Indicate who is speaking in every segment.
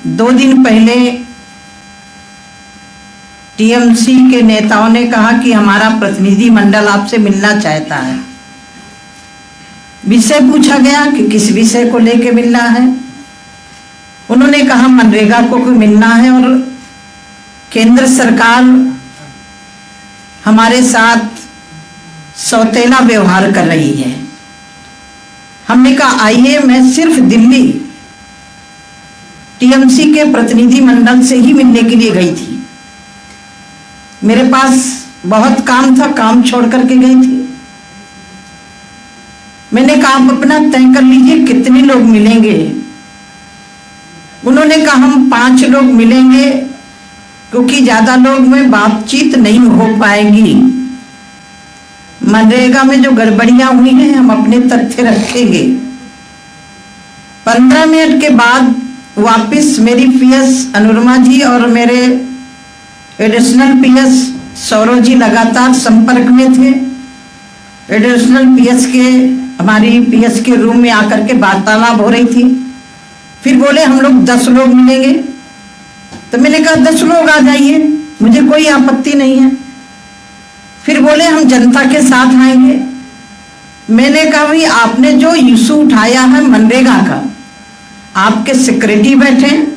Speaker 1: 2 दिन पहले टीएमसी के नेताओं ने कहा कि हमारा प्रतिनिधि मंडल आपसे मिलना चाहता है। विषय पूछा गया कि किस विषय को लेकर मिलना है। उन्होंने कहा मनरेगा को मिलना है और केंद्र सरकार हमारे साथ सौतेला व्यवहार कर रही है। हमने कहा आइए, मैं सिर्फ दिल्ली टीएमसी के प्रतिनिधि मंडल से ही मिलने के लिए गई थी। मेरे पास बहुत काम था, काम छोड़ करके गई थी। मैंने कहा आप अपना तय कर लीजिए कितने लोग मिलेंगे। उन्होंने कहा हम 5 लोग मिलेंगे क्योंकि ज्यादा लोग में बातचीत नहीं हो पाएगी। मनरेगा में जो गड़बड़ियां हुई हैं हम अपने तथ्य रखेंगे। 15 मिनट के बाद वापस मेरी पीएस अनुरमा जी और मेरे एडिशनल पीएस सौरव जी लगातार संपर्क में थे। एडिशनल पीएस के हमारी पीएस के रूम में आकर के वार्तालाप हो रही थी। फिर बोले हम लोग 10 लोग मिलेंगे। तो मैंने कहा 10 लोग आ जाइए, मुझे कोई आपत्ति नहीं है। फिर बोले हम जनता के साथ आएंगे। मैंने कहा भाई आपने जो इशू उठाया है मनरेगा का, आपके सेक्रेटरी बैठे,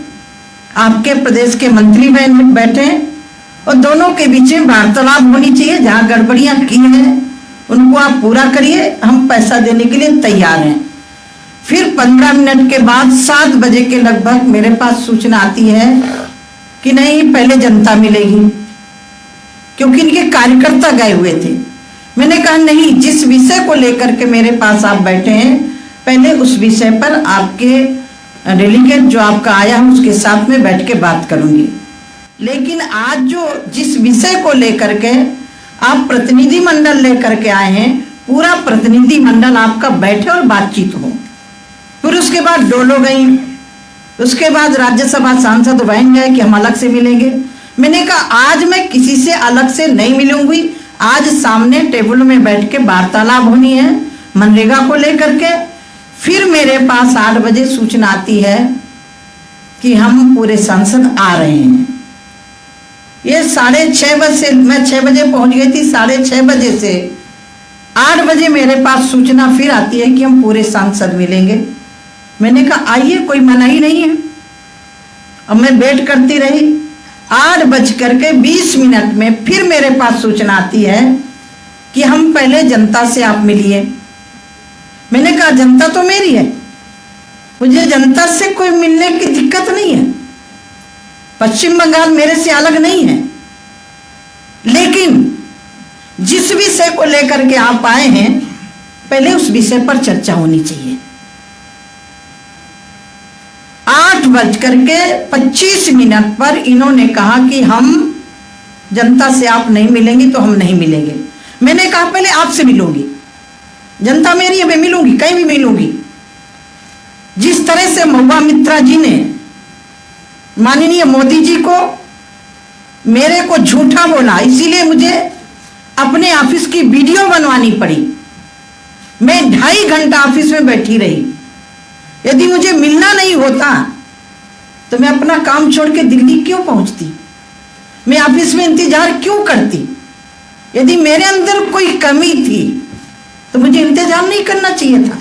Speaker 1: आपके प्रदेश के मंत्री बैठे और दोनों के बीच में वार्तालाप होनी चाहिए। जहाँ गड़बड़ियां की हैं उनको आप पूरा करिए, हम पैसा देने के लिए तैयार हैं। फिर 15 मिनट के बाद 7 बजे के लगभग मेरे पास सूचना आती है कि नहीं पहले जनता मिलेगी, क्योंकि इनके कार्यकर्ता गए हुए थे। मैंने कहा नहीं, जिस विषय को लेकर के मेरे पास आप बैठे हैं पहले उस विषय पर आपके डेलीगेट जो आपका आया है उसके साथ में बैठ के बात करूंगी। लेकिन आज जो जिस विषय को लेकर के आप प्रतिनिधि मंडल लेकर के आए हैं, पूरा प्रतिनिधि मंडल आपका बैठे और बातचीत हो। फिर उसके बाद डोलो गई, उसके बाद राज्यसभा सांसद बहन गए कि हम अलग से मिलेंगे। मैंने कहा आज मैं किसी से अलग से नहीं मिलूंगी, आज सामने टेबल में बैठ के वार्तालाप होनी है मनरेगा को लेकर के। फिर मेरे पास 8 बजे सूचना आती है कि हम पूरे सांसद आ रहे हैं। ये 6:30 बजे से, मैं 6 बजे पहुंच गई थी, 6:30 बजे से 8 बजे मेरे पास सूचना फिर आती है कि हम पूरे सांसद मिलेंगे। मैंने कहा आइए, कोई मना ही नहीं है। अब मैं वेट करती रही। 8:20 में फिर मेरे पास सूचना आती है कि हम पहले जनता से आप मिलिए। मैंने कहा जनता तो मेरी है, मुझे जनता से कोई मिलने की दिक्कत नहीं है। पश्चिम बंगाल मेरे से अलग नहीं है, लेकिन जिस विषय को लेकर के आप आए हैं पहले उस विषय पर चर्चा होनी चाहिए। 8:25 पर इन्होंने कहा कि हम जनता से आप नहीं मिलेंगे तो हम नहीं मिलेंगे। मैंने कहा पहले आपसे मिलूंगी, जनता मेरी है, मैं मिलूंगी, कहीं भी मिलूंगी। जिस तरह से महुआ मित्रा जी ने माननीय मोदी जी को मेरे को झूठा बोला, इसीलिए मुझे अपने ऑफिस की वीडियो बनवानी पड़ी। मैं 2.5 घंटा ऑफिस में बैठी रही। यदि मुझे मिलना नहीं होता तो मैं अपना काम छोड़ के दिल्ली क्यों पहुंचती, मैं ऑफिस में इंतजार क्यों करती। यदि मेरे अंदर कोई कमी थी तो मुझे इंतजार नहीं करना चाहिए था।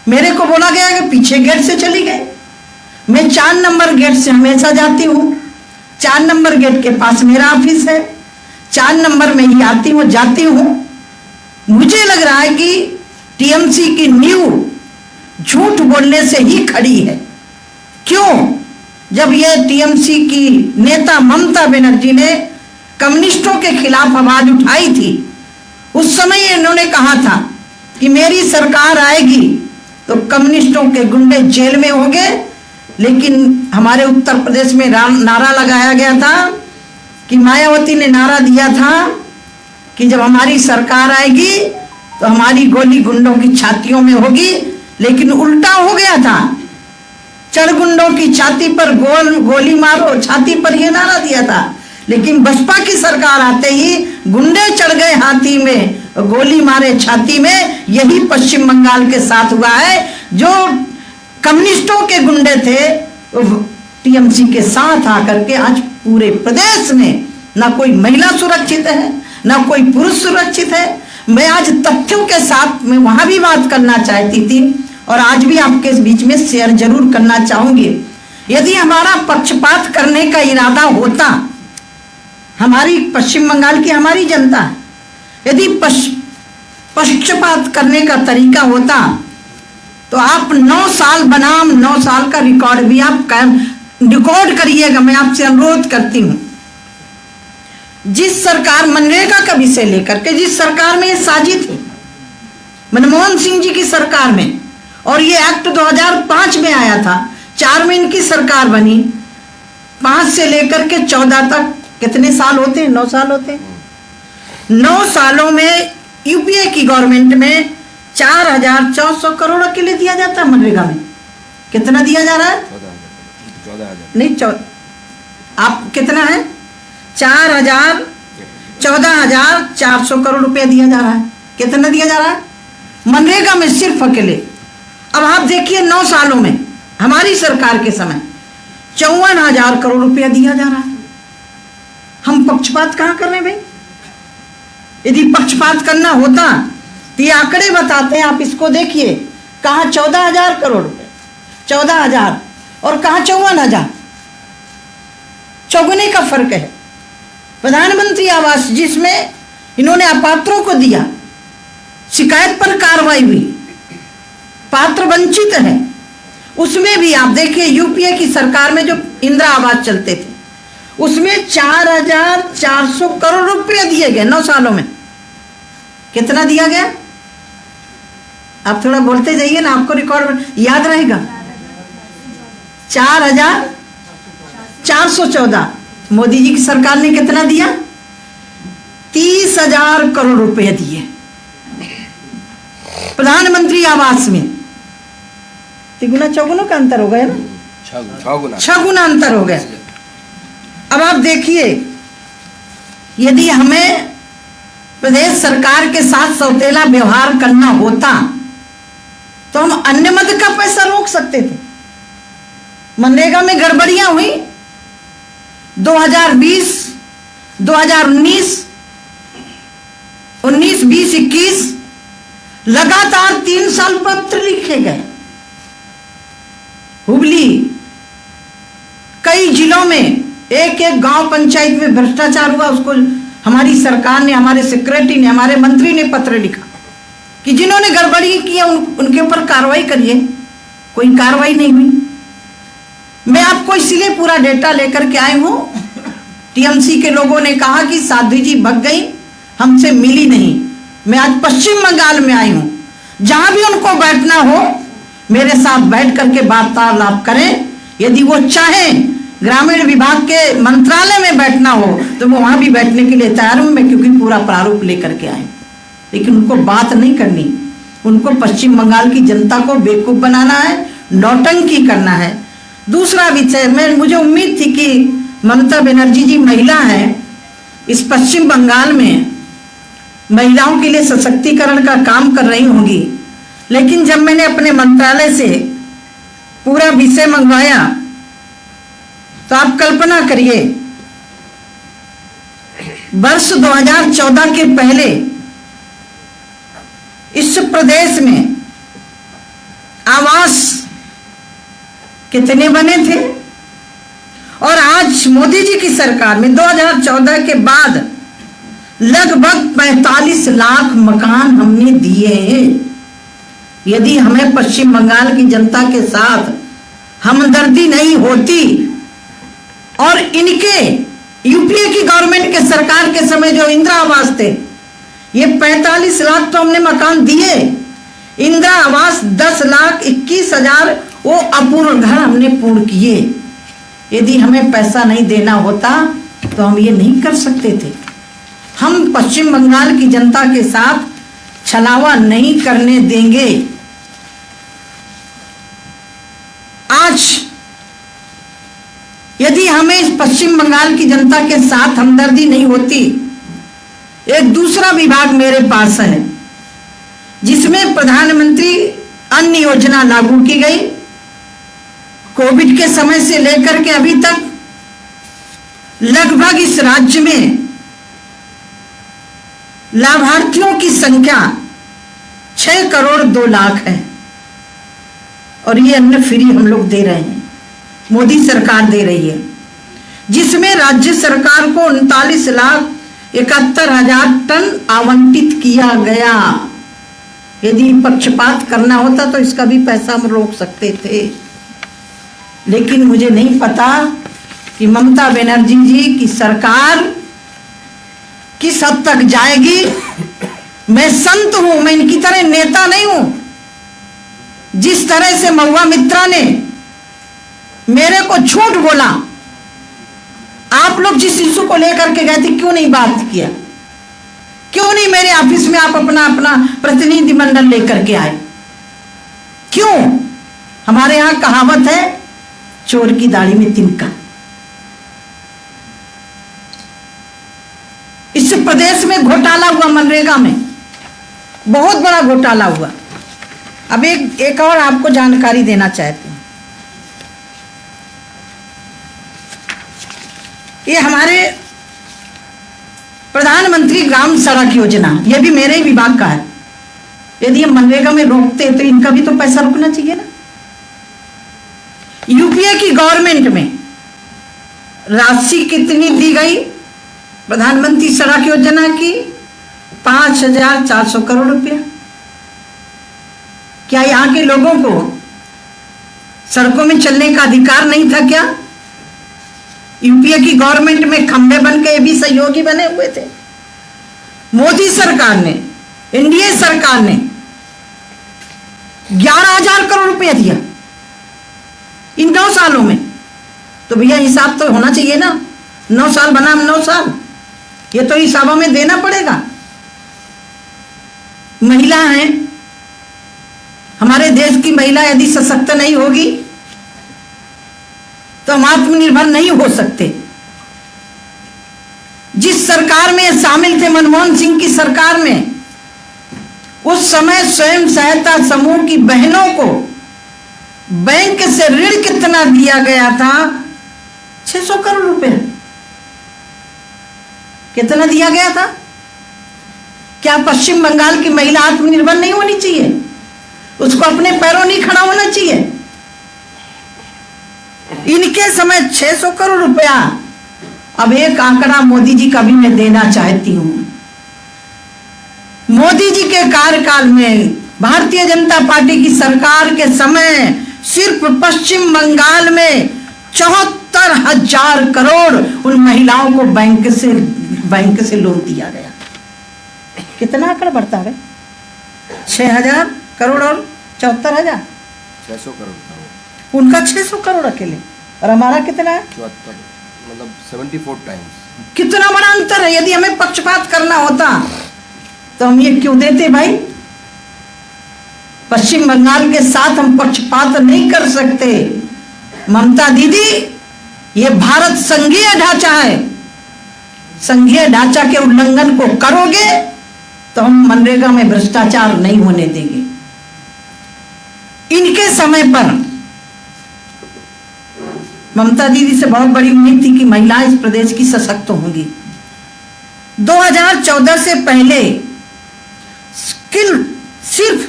Speaker 1: मेरे को बोला गया कि पीछे गेट से चली गए। मैं 4 नंबर गेट से हमेशा जाती हूँ। 4 नंबर गेट के पास मेरा ऑफिस है, 4 नंबर में ही आती हूँ, जाती हूँ। मुझे लग रहा है कि टीएमसी की नींव झूठ बोलने से ही खड़ी है। क्यों? जब ये टीएमसी की नेता ममता बनर्जी ने कम्युनिस्टों के खिलाफ आवाज उठाई थी, उस समय इन्होंने कहा था कि मेरी सरकार आएगी तो कम्युनिस्टों के गुंडे जेल में होंगे। लेकिन हमारे उत्तर प्रदेश में नारा लगाया गया था कि मायावती ने नारा दिया था कि जब हमारी सरकार आएगी तो हमारी गोली गुंडों की छातियों में होगी। लेकिन उल्टा हो गया था, चढ़ गुंडों की छाती पर गोली मारो, छाती पर यह नारा दिया था। लेकिन बसपा की सरकार आते ही गुंडे चढ़ गए हाथी में, गोली मारे छाती में। यही पश्चिम बंगाल के साथ हुआ है। जो कम्युनिस्टों के गुंडे थे टीएमसी के साथ आकर के आज पूरे प्रदेश में ना कोई महिला सुरक्षित है, ना कोई पुरुष सुरक्षित है। मैं आज तथ्यों के साथ में वहां भी बात करना चाहती थी और आज भी आपके बीच में शेयर जरूर करना चाहूंगी। यदि हमारा पक्षपात करने का इरादा होता, हमारी पश्चिम बंगाल की हमारी जनता, यदि पक्षपात करने का तरीका होता तो आप 9 साल बनाम 9 साल का रिकॉर्ड भी आप रिकॉर्ड करिएगा। मैं आपसे अनुरोध करती हूं, जिस सरकार मनरेगा का विषय लेकर के जिस सरकार में ये साजी थी, मनमोहन सिंह जी की सरकार में, और ये एक्ट 2005 में आया था, 4 में इनकी सरकार बनी, 5 से लेकर के 14 तक कितने साल होते हैं? 9 साल होते हैं। 9 सालों में यूपीए की गवर्नमेंट में 4,400 करोड़ अकेले दिया जाता है मनरेगा में। कितना दिया जा रहा है? 14,000 नहीं, आप कितना है? 14,400 करोड़ रुपया दिया जा रहा है। कितना दिया जा रहा है मनरेगा में सिर्फ अकेले? अब आप देखिए 9 सालों में हमारी सरकार के समय 54,000 करोड़ रुपया दिया जा रहा है। हम पक्षपात कहां कर रहे हैं भाई? यदि पक्षपात करना होता तो ये आंकड़े बताते हैं, आप इसको देखिए, कहां 14,000 करोड़ रुपए, 14,000 और कहां 54,000, चौगुने का फर्क है। प्रधानमंत्री आवास जिसमें इन्होंने अपात्रों को दिया, शिकायत पर कार्रवाई हुई, पात्र वंचित है, उसमें भी आप देखिए यूपीए की सरकार में जो इंदिरा आवास चलते थे उसमें 4,400 करोड़ रुपए दिए गए 9 सालों में। कितना दिया गया? आप थोड़ा बोलते जाइए ना, आपको रिकॉर्ड याद रहेगा। 4,414। मोदी जी की सरकार ने कितना दिया? 30,000 करोड़ रुपए दिए प्रधानमंत्री आवास में। तिगुना चौगुना का अंतर हो गया ना, 6 गुना अंतर हो गया। अब आप देखिए, यदि हमें प्रदेश सरकार के साथ सौतेला व्यवहार करना होता तो हम अन्य मद का पैसा रोक सकते थे। मनरेगा में गड़बड़ियां हुई 2020, 2019, 19, 20, 21 लगातार 3 साल पत्र लिखे गए। हुबली कई जिलों में एक गांव पंचायत में भ्रष्टाचार हुआ, उसको हमारी सरकार ने, हमारे सेक्रेटरी ने, हमारे मंत्री ने पत्र लिखा कि जिन्होंने गड़बड़ी किया उनके ऊपर कार्रवाई करिए। कोई कार्रवाई नहीं हुई। मैं आपको इसीलिए पूरा डेटा लेकर के आई हूं। टीएमसी के लोगों ने कहा कि साध्वी जी भग गई, हमसे मिली नहीं। मैं आज पश्चिम बंगाल में आई हूं, जहां भी उनको बैठना हो मेरे साथ बैठ करके वार्तालाप करें। यदि वो चाहें ग्रामीण विभाग के मंत्रालय में बैठना हो तो वो वहां भी बैठने के लिए तैयार हूं मैं, क्योंकि पूरा प्रारूप लेकर के आए। लेकिन उनको बात नहीं करनी, उनको पश्चिम बंगाल की जनता को बेवकूफ बनाना है, नौटंकी करना है। दूसरा विषय में मुझे उम्मीद थी कि ममता बनर्जी जी महिला है, इस पश्चिम बंगाल में महिलाओं के लिए सशक्तिकरण का काम कर रही होंगी। लेकिन जब मैंने अपने मंत्रालय से पूरा विषय मंगवाया तो आप कल्पना करिए, वर्ष 2014 के पहले इस प्रदेश में आवास कितने बने थे, और आज मोदी जी की सरकार में 2014 के बाद लगभग 45 लाख मकान हमने दिए हैं। यदि हमें पश्चिम बंगाल की जनता के साथ हमदर्दी नहीं होती और इनके यूपीए की गवर्नमेंट के सरकार के समय जो इंदिरा आवास थे, ये 45 लाख तो हमने मकान दिए। इंदिरा आवास 10,21,000 वो अपूर्ण घर हमने पूर्ण किए। यदि हमें पैसा नहीं देना होता तो हम ये नहीं कर सकते थे। हम पश्चिम बंगाल की जनता के साथ छलावा नहीं करने देंगे। आज यदि हमें इस पश्चिम बंगाल की जनता के साथ हमदर्दी नहीं होती, एक दूसरा विभाग मेरे पास है जिसमें प्रधानमंत्री अन्न योजना लागू की गई कोविड के समय से लेकर के अभी तक लगभग इस राज्य में लाभार्थियों की संख्या 6 करोड़ 2 लाख है और ये अन्न फ्री हम लोग दे रहे हैं, मोदी सरकार दे रही है, जिसमें राज्य सरकार को 39,71,000 टन आवंटित किया गया। यदि पक्षपात करना होता तो इसका भी पैसा हम रोक सकते थे, लेकिन मुझे नहीं पता कि ममता बनर्जी जी की सरकार किस हद तक जाएगी। मैं संत हूं, मैं इनकी तरह नेता नहीं हूं। जिस तरह से महुआ मित्रा ने मेरे को झूठ बोला, आप लोग जिस इशू को लेकर के गए थे क्यों नहीं बात किया, क्यों नहीं मेरे ऑफिस में आप अपना अपना प्रतिनिधि मंडल लेकर के आए, क्यों? हमारे यहां कहावत है, चोर की दाढ़ी में तिनका। इस प्रदेश में घोटाला हुआ, मनरेगा में बहुत बड़ा घोटाला हुआ। अब एक और आपको जानकारी देना चाहती हूं। ये हमारे प्रधानमंत्री ग्राम सड़क योजना, ये भी मेरे ही विभाग का है। यदि हम मनरेगा में रोकते तो इनका भी तो पैसा रुकना चाहिए ना। यूपीए की गवर्नमेंट में राशि कितनी दी गई प्रधानमंत्री सड़क योजना की? 5,400 करोड़ रुपया। क्या यहां के लोगों को सड़कों में चलने का अधिकार नहीं था क्या? यूपीए की गवर्नमेंट में खंबे बन के भी सहयोगी बने हुए थे। मोदी सरकार ने, एनडीए सरकार ने 11,000 करोड़ रुपया दिया इन 9 सालों में। तो भैया हिसाब तो होना चाहिए ना, 9 साल बनाम 9 साल, ये तो हिसाबों में देना पड़ेगा। महिला हैं, हमारे देश की महिला यदि सशक्त नहीं होगी तो हम आत्मनिर्भर नहीं हो सकते। जिस सरकार में शामिल थे, मनमोहन सिंह की सरकार में, उस समय स्वयं सहायता समूह की बहनों को बैंक से ऋण कितना दिया गया था? 600 करोड़ रुपए। कितना दिया गया था? क्या पश्चिम बंगाल की महिला आत्मनिर्भर नहीं होनी चाहिए? उसको अपने पैरों नहीं खड़ा होना चाहिए? इनके समय 600 करोड़ रुपया। अब एक आंकड़ा मोदी जी का भी मैं देना चाहती हूं। मोदी जी के कार्यकाल में, भारतीय जनता पार्टी की सरकार के समय, सिर्फ पश्चिम बंगाल में 74,000 करोड़ उन महिलाओं को बैंक से लोन दिया गया। कितना आंकड़ा बढ़ता है? 6,000 करोड़ और 74,000,
Speaker 2: 600 करोड़।
Speaker 1: उनका 600 करोड़ अकेले, और हमारा कितना है?
Speaker 2: 74, मतलब 74 टाइम्स।
Speaker 1: कितना बड़ा अंतर है। यदि हमें पक्षपात करना होता तो हम ये क्यों देते भाई? पश्चिम बंगाल के साथ हम पक्षपात नहीं कर सकते। ममता दीदी, ये भारत संघीय ढांचा है, संघीय ढांचा के उल्लंघन को करोगे तो हम मनरेगा में भ्रष्टाचार नहीं होने देंगे। इनके समय पर ममता दीदी से बहुत बड़ी उम्मीद थी कि महिलाएं इस प्रदेश की सशक्त होंगी। 2014 से पहले सिर्फ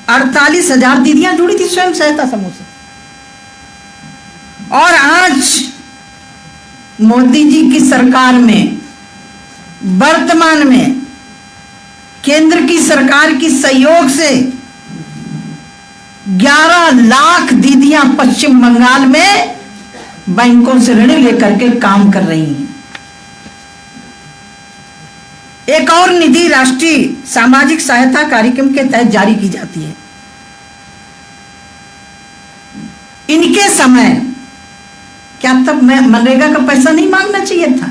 Speaker 1: 48,000 दीदियां जुड़ी थी स्वयं सहायता समूह से, और आज मोदी जी की सरकार में, वर्तमान में केंद्र की सरकार की सहयोग से 11 लाख दीदियां पश्चिम बंगाल में बैंकों से ऋण लेकर के काम कर रही हैं। एक और निधि राष्ट्रीय सामाजिक सहायता कार्यक्रम के तहत जारी की जाती है। इनके समय क्या तब मनरेगा का पैसा नहीं मांगना चाहिए था?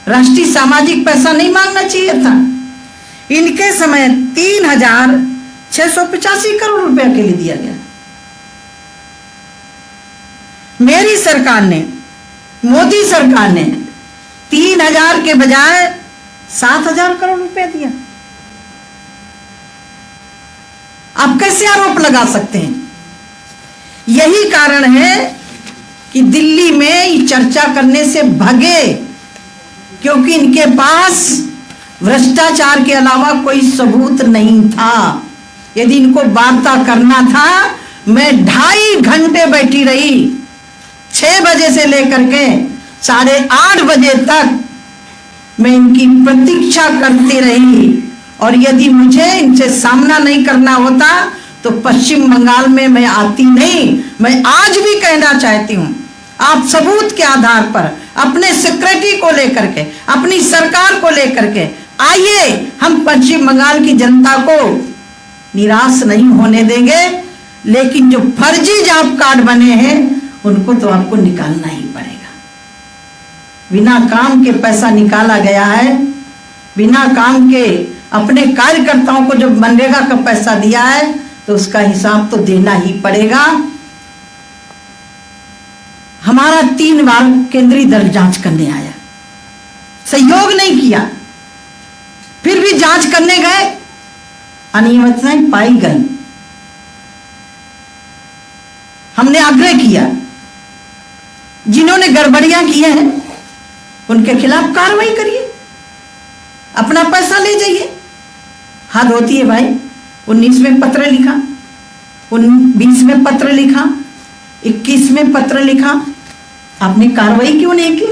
Speaker 1: राष्ट्रीय सामाजिक पैसा नहीं मांगना चाहिए था? इनके समय 3,685 करोड़ रुपया के लिए दिया गया। मेरी सरकार ने, मोदी सरकार ने 3,000 के बजाय 7,000 करोड़ रुपया दिया। आप कैसे आरोप लगा सकते हैं? यही कारण है कि दिल्ली में ये चर्चा करने से भगे, क्योंकि इनके पास भ्रष्टाचार के अलावा कोई सबूत नहीं था। यदि इनको वार्ता करना था, मैं 2.5 घंटे बैठी रही, 6 बजे से लेकर के 8:30 बजे तक मैं इनकी प्रतीक्षा करती रही। और यदि मुझे इनसे सामना नहीं करना होता तो पश्चिम बंगाल में मैं आती नहीं। मैं आज भी कहना चाहती हूँ, आप सबूत के आधार पर अपने सेक्रेटरी को लेकर के, अपनी सरकार को लेकर के आइए, हम पश्चिम बंगाल की जनता को निराश नहीं होने देंगे। लेकिन जो फर्जी जॉब कार्ड बने हैं उनको तो आपको निकालना ही पड़ेगा। बिना काम के पैसा निकाला गया है, बिना काम के अपने कार्यकर्ताओं को जब मनरेगा का पैसा दिया है तो उसका हिसाब तो देना ही पड़ेगा। हमारा 3 बार केंद्रीय दल जांच करने आया, सहयोग नहीं किया, फिर भी जांच करने गए, अनियमितताएं पाई गई। हमने आग्रह किया, जिन्होंने गड़बड़ियां की हैं उनके खिलाफ कार्रवाई करिए, अपना पैसा ले जाइए। हद होती है भाई। 19 में पत्र लिखा, 20 में पत्र लिखा, 21 में पत्र लिखा, आपने कार्रवाई क्यों नहीं की?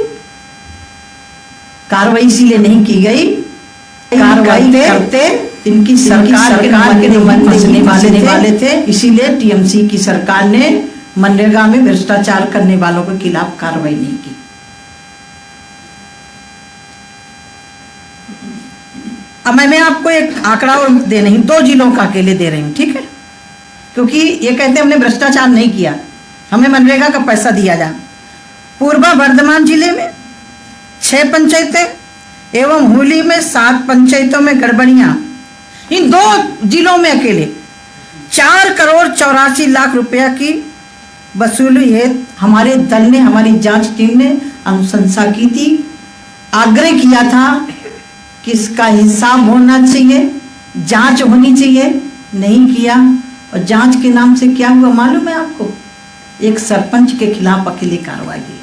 Speaker 1: कार्रवाई इसीलिए नहीं की गई, कार्रवाई करते इनकी सरकार के नुमाइंदे फंसने वाले थे। इसीलिए टीएमसी की सरकार ने मनरेगा में भ्रष्टाचार करने वालों के खिलाफ कार्रवाई नहीं की। अब मैं आपको एक आंकड़ा और दे रही हूं, 2 जिलों का अकेले दे रही हूं, ठीक है? क्योंकि ये कहते हैं हमने भ्रष्टाचार नहीं किया, हमें मनरेगा का पैसा दिया जा। पूर्वा बर्धमान जिले में 6 पंचायतें एवं हुली में 7 पंचायतों में गड़बड़ियां। इन 2 जिलों में अकेले 4 करोड़ 84 लाख रुपया की वसूली है। हमारे दल ने, हमारी जांच टीम ने अनुशंसा की थी, आग्रह किया था कि इसका हिसाब होना चाहिए, जांच होनी चाहिए, नहीं किया। और जांच के नाम से क्या हुआ मालूम है आपको? एक सरपंच के खिलाफ अकेले कार्रवाई हुई,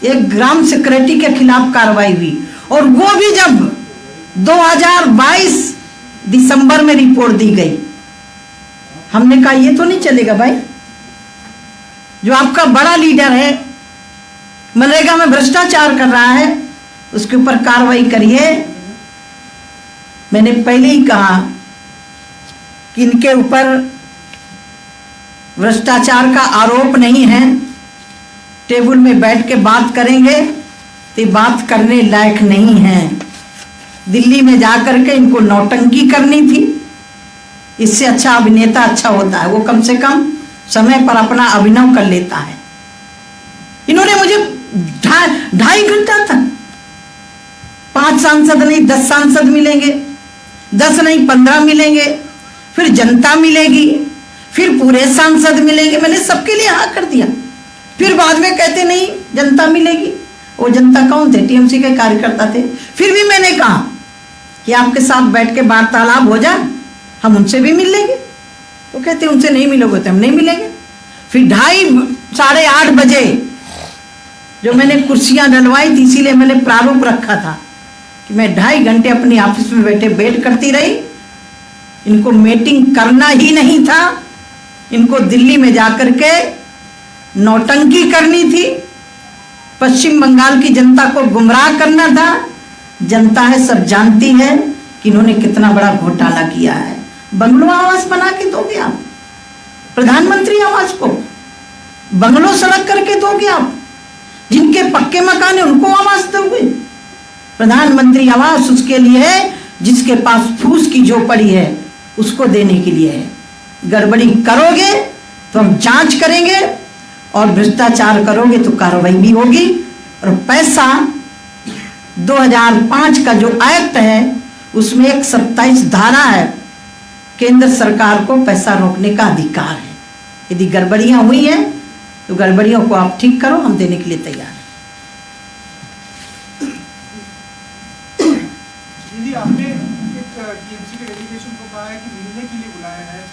Speaker 1: एक ग्राम सेक्रेटरी के खिलाफ कार्रवाई हुई, और वो भी जब 2022 दिसंबर में रिपोर्ट दी गई। हमने कहा ये तो नहीं चलेगा भाई, जो आपका बड़ा लीडर है मनरेगा में भ्रष्टाचार कर रहा है, उसके ऊपर कार्रवाई करिए। मैंने पहले ही कहा कि इनके ऊपर भ्रष्टाचार का आरोप नहीं है, टेबल में बैठ के बात करेंगे तो बात करने लायक नहीं है। दिल्ली में जाकर के इनको नौटंकी करनी थी, इससे अच्छा अभिनेता अच्छा होता है, वो कम से कम समय पर अपना अभिनव कर लेता है। इन्होंने मुझे 2.5 घंटा तक 5 सांसद नहीं 10 सांसद मिलेंगे, 10 नहीं 15 मिलेंगे, फिर जनता मिलेगी, फिर पूरे सांसद मिलेंगे। मैंने सबके लिए हाँ कर दिया, फिर बाद में कहते नहीं जनता मिलेगी। वो जनता कौन थे? टीएमसी के कार्यकर्ता थे। फिर भी मैंने कहा कि आपके साथ बैठ के वार्तालाप हो जाए, हम उनसे भी मिल लेंगे। तो कहते उनसे नहीं मिलोगे तो हम नहीं मिलेंगे। फिर 8:30 बजे जो मैंने कुर्सियां डलवाई थी, इसीलिए मैंने प्रारूप रखा था कि मैं 2.5 घंटे अपनी ऑफिस में बैठे वेट करती रही। इनको मीटिंग करना ही नहीं था, इनको दिल्ली में जाकर के नौटंकी करनी थी, पश्चिम बंगाल की जनता को गुमराह करना था। जनता है, सब जानती है कि इन्होंने कितना बड़ा घोटाला किया है। बंगलो आवास बना के दोगे आप? प्रधानमंत्री आवास को बंगलो सड़क करके दोगे आप? जिनके पक्के मकान है उनको आवास दोगे? प्रधानमंत्री आवास उसके लिए है जिसके पास फूस की झोपड़ी है, उसको देने के लिए है। गड़बड़ी करोगे तो हम जांच करेंगे, और भ्रष्टाचार करोगे तो कार्रवाई भी होगी। और पैसा 2005 का जो एक्ट है उसमें एक 27 धारा है, केंद्र सरकार को पैसा रोकने का अधिकार है। यदि गड़बड़ियां हुई हैं तो गड़बड़ियों को आप ठीक करो, हम देने के लिए तैयार हैं।
Speaker 3: दीदी, आपने एक टीएमसी के डेलीगेशन को कहा है कि मिलने के लिए बुलाया है,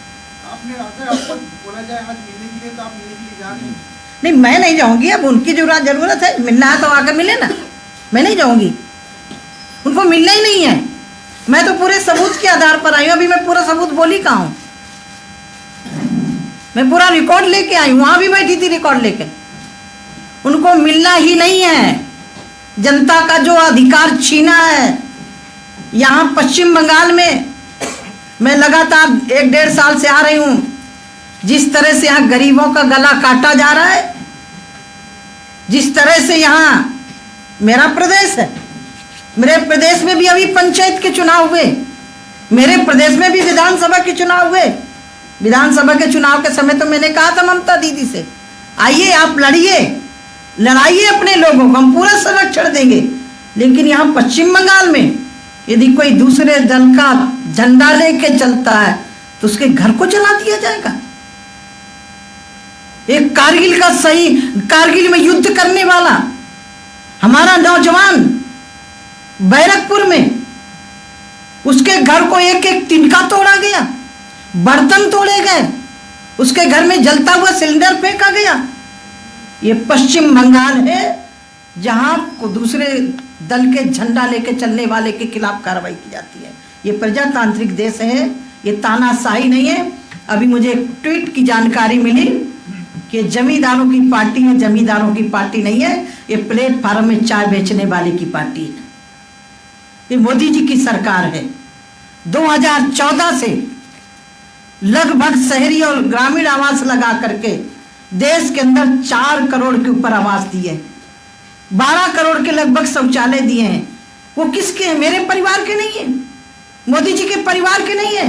Speaker 3: आपने अगर आपको बोला जाए आज मिलने के लिए तो आप मिलने के लिए जा रही हैं?
Speaker 1: नहीं, मैं नहीं जाऊंगी। अब उनकी जरूरत है, मिलना है तो आकर मिले ना। मैं नहीं जाऊंगी, उनको मिलना ही नहीं है। मैं तो पूरे सबूत के आधार पर आई हूँ। अभी मैं पूरा सबूत बोली कहाँ हूँ? मैं पूरा रिकॉर्ड लेके आई हूँ, वहां भी बैठी थी रिकॉर्ड लेके। उनको मिलना ही नहीं है। जनता का जो अधिकार छीना है यहाँ पश्चिम बंगाल में, मैं लगातार 1-1.5 साल से आ रही हूँ। जिस तरह से यहाँ गरीबों का गला काटा जा रहा है, जिस तरह से यहाँ, मेरा प्रदेश है, मेरे प्रदेश में भी अभी पंचायत के चुनाव हुए, मेरे प्रदेश में भी विधानसभा के चुनाव हुए। विधानसभा के चुनाव के समय तो मैंने कहा था ममता दीदी से, आइए आप लड़िए, लड़ाइए अपने लोगों को, हम पूरा संरक्षण देंगे। लेकिन यहाँ पश्चिम बंगाल में यदि कोई दूसरे दल का झंडा लेके चलता है तो उसके घर को जला दिया जाएगा। एक कारगिल में युद्ध करने वाला हमारा नौजवान बैरकपुर में, उसके घर को एक तिनका तोड़ा गया, बर्तन तोड़े गए, उसके घर में जलता हुआ सिलेंडर फेंका गया। ये पश्चिम बंगाल है जहां को दूसरे दल के झंडा लेके चलने वाले के खिलाफ कार्रवाई की जाती है। ये प्रजातांत्रिक देश है, ये तानाशाही नहीं है। अभी मुझे एक ट्वीट की जानकारी मिली कि जमींदारों की पार्टी है, जमींदारों की पार्टी नहीं है, ये प्लेटफार्म में चाय बेचने वाले की पार्टी है। ये मोदी जी की सरकार है। 2014 से लगभग शहरी और ग्रामीण आवास लगा करके देश के अंदर 4 करोड़ के ऊपर आवास दिए, 12 करोड़ के लगभग शौचालय दिए हैं। वो किसके हैं? मेरे परिवार के नहीं है, मोदी जी के परिवार के नहीं है।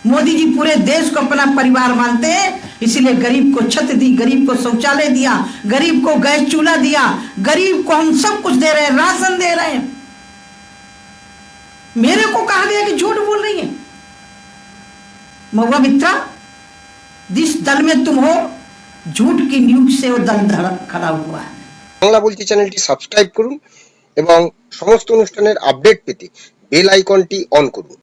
Speaker 1: मोदी जी पूरे देश को अपना परिवार मानते हैं, इसीलिए गरीब को छत दी, गरीब को शौचालय दिया, गरीब को गैस चूल्हा दिया, गरीब को हम सब कुछ दे रहे हैं, राशन दे रहे हैं। मेरे को कहा गया कि झूठ बोल रही है। महुआ मित्रा, जिस दल में तुम हो, झूठ की न्यूज से वो दल खड़ा हुआ है।
Speaker 4: বাংলা বলছি চ্যানেলটি সাবস্ক্রাইব করুন এবং সমস্ত অনুষ্ঠানের আপডেট পেতে বেল আইকনটি অন করুন।